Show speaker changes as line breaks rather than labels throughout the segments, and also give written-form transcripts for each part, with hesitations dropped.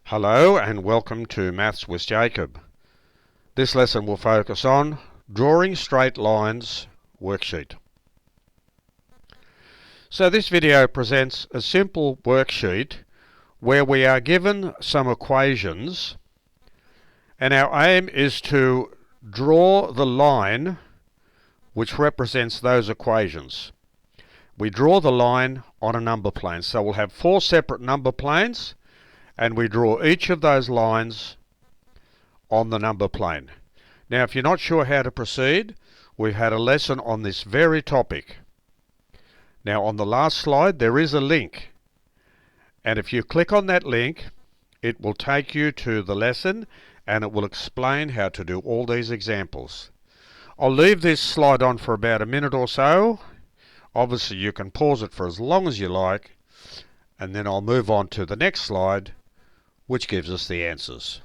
Hello and welcome to Maths with Jacob. This lesson will focus on drawing straight lines worksheet. So this video presents a simple worksheet where we are given some equations and our aim is to draw the line which represents those equations. We draw the line on a number plane, so we'll have 4 separate number planes and we draw each of those lines on the number plane. Now, if you're not sure how to proceed, we've had a lesson on this very topic. Now, on the last slide, there is a link. And if you click on that link, it will take you to the lesson and it will explain how to do all these examples. I'll leave this slide on for about a minute or so. Obviously, you can pause it for as long as you like. And then I'll move on to the next slide, which gives us the answers.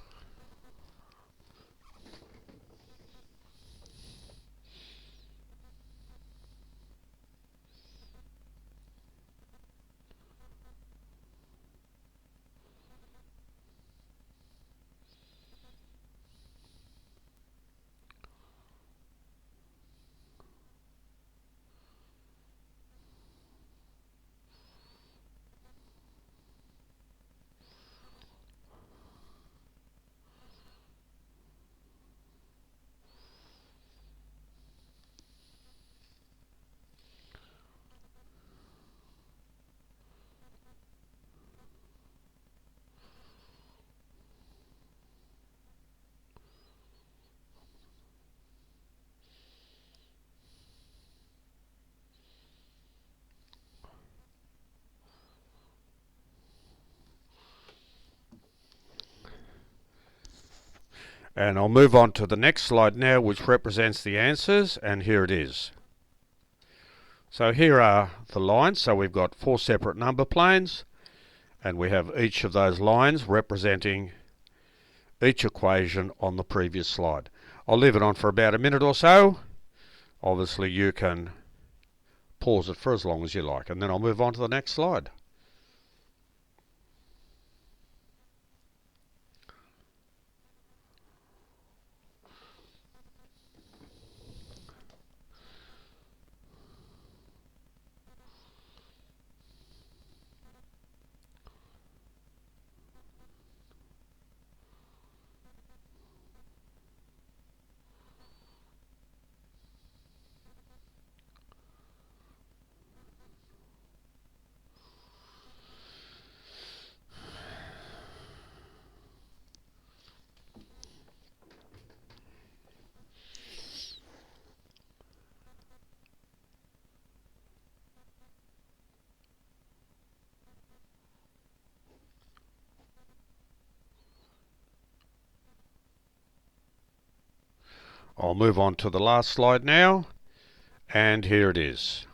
And I'll move on to the next slide now, which represents the answers, and here it is. So here are the lines. So we've got 4 separate number planes, and we have each of those lines representing each equation on the previous slide. I'll leave it on for about a minute or so. Obviously, you can pause it for as long as you like, and then I'll move on to the next slide. I'll move on to the last slide now, and here it is.